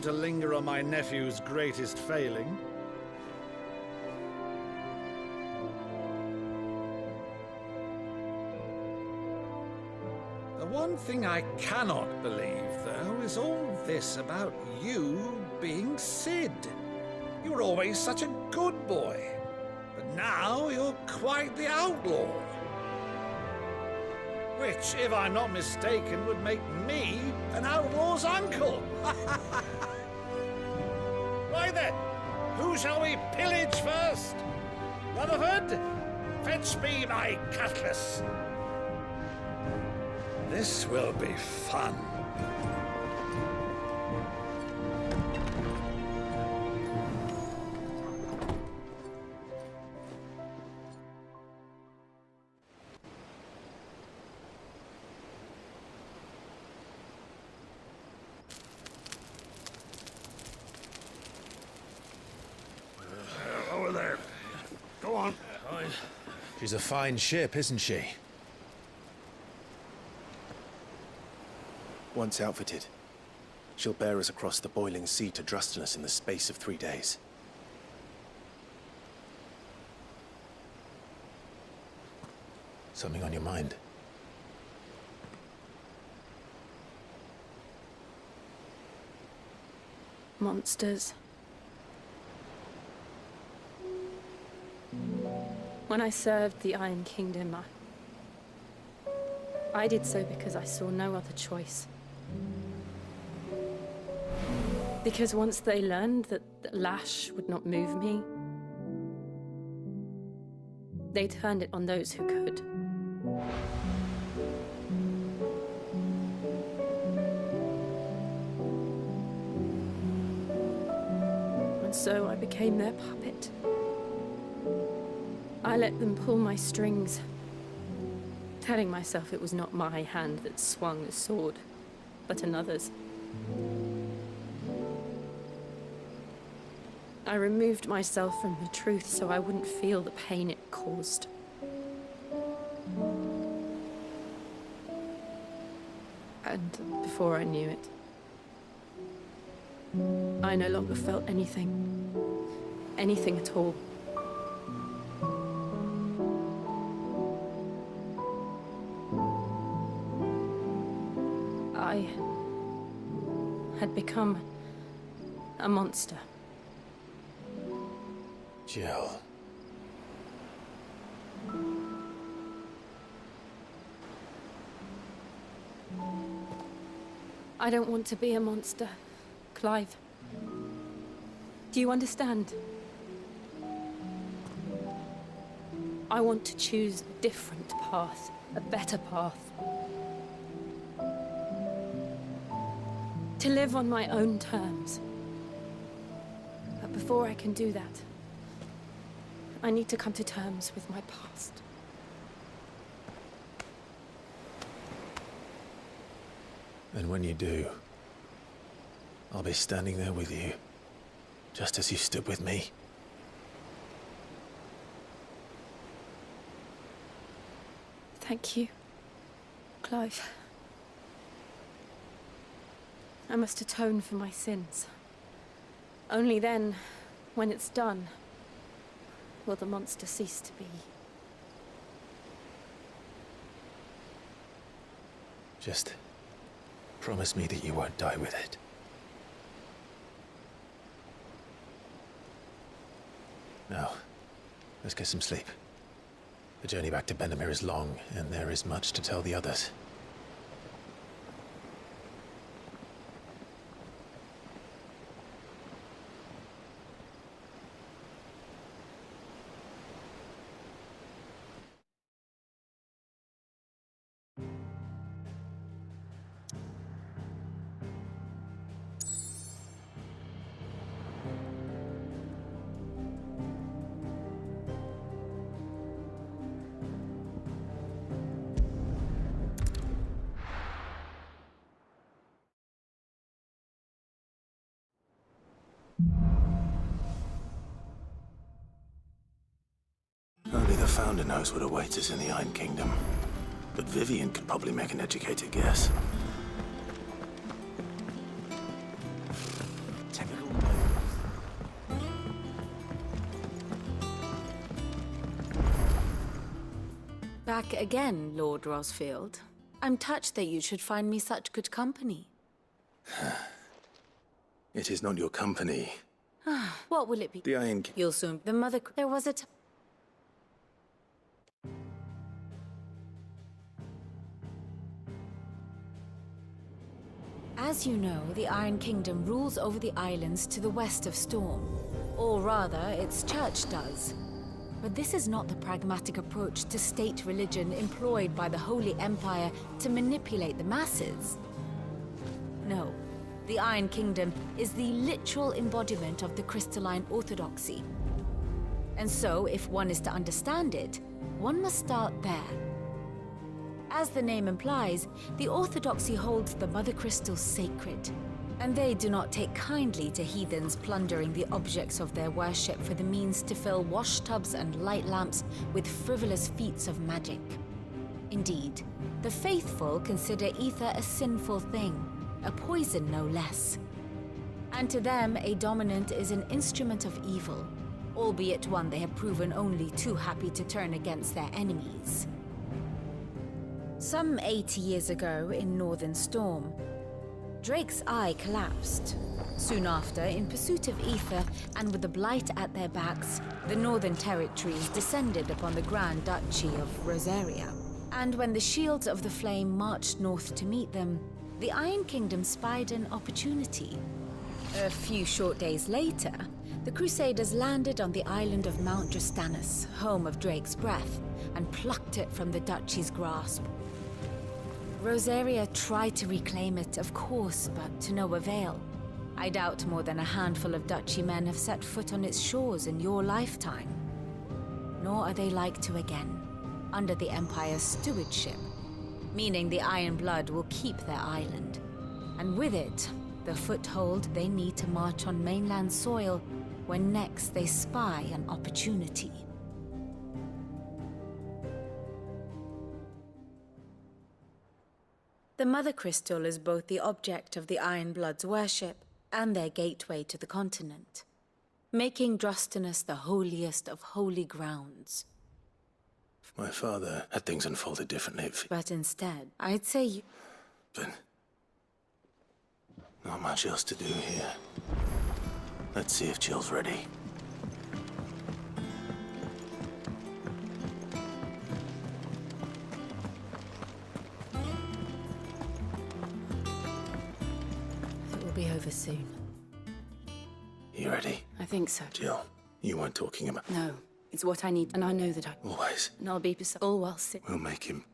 you to linger on my nephew's greatest failing. The one thing I cannot believe, though, is all this about you being Sid. You were always such a good boy, but now you're quite the outlaw. Which, if I'm not mistaken, would make me an outlaw's uncle. Right then, who shall we pillage first? Rutherford, fetch me my cutlass. This will be fun. Over there. Go on. She's a fine ship, isn't she? Once outfitted, she'll bear us across the boiling sea to Drustinus in the space of 3 days. Something on your mind? Monsters. When I served the Iron Kingdom, I did so because I saw no other choice. Because once they learned that Lash would not move me, they turned it on those who could. And so I became their puppet. I let them pull my strings, telling myself it was not my hand that swung the sword, but another's. I removed myself from the truth so I wouldn't feel the pain it caused. And before I knew it, I no longer felt anything. Anything at all. I had become a monster. Jill. I don't want to be a monster, Clive. Do you understand? I want to choose a different path, a better path. To live on my own terms. But before I can do that, I need to come to terms with my past. And when you do, I'll be standing there with you, just as you stood with me. Thank you, Clive. I must atone for my sins. Only then, when it's done, will the monster cease to be. Just promise me that you won't die with it. Now, let's get some sleep. The journey back to Benamir is long, and there is much to tell the others. Only the Founder knows what awaits us in the Iron Kingdom. But Vivian could probably make an educated guess. Back again, Lord Rosfield. I'm touched that you should find me such good company. It is not your company. What will it be? The Iron King. You'll soon... The mother... There was a... As you know, the Iron Kingdom rules over the islands to the west of Storm. Or rather, its church does. But this is not the pragmatic approach to state religion employed by the Holy Empire to manipulate the masses. No, the Iron Kingdom is the literal embodiment of the crystalline orthodoxy. And so, if one is to understand it, one must start there. As the name implies, the orthodoxy holds the Mother Crystal sacred, and they do not take kindly to heathens plundering the objects of their worship for the means to fill washtubs and light lamps with frivolous feats of magic. Indeed, the faithful consider ether a sinful thing, a poison no less. And to them, a dominant is an instrument of evil, albeit one they have proven only too happy to turn against their enemies. Some 80 years ago, in Northern Storm, Drake's eye collapsed. Soon after, in pursuit of ether and with the Blight at their backs, the Northern Territories descended upon the Grand Duchy of Rosaria. And when the Shields of the Flame marched north to meet them, the Iron Kingdom spied an opportunity. A few short days later, the Crusaders landed on the island of Mount Drastanus, home of Drake's breath, and plucked it from the Duchy's grasp. Rosaria tried to reclaim it, of course, but to no avail. I doubt more than a handful of Duchy men have set foot on its shores in your lifetime. Nor are they like to again, under the Empire's stewardship, meaning the Iron Blood will keep their island, and with it, the foothold they need to march on mainland soil when next they spy an opportunity. The Mother Crystal is both the object of the Iron Blood's worship and their gateway to the continent, making Drastanus the holiest of holy grounds. If my father had things unfolded differently, But instead, I'd say you... But not much else to do here. Let's see if Jill's ready. It will be over soon. You ready? I think so. Jill, you weren't talking about... No, it's what I need, and I know that I... Always. And I'll be beside... all while sit... We'll make him...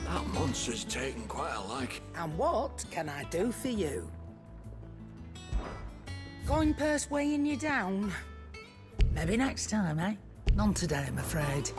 That monster's taken quite a like. And what can I do for you? Coin purse weighing you down? Maybe next time, eh? None today, I'm afraid.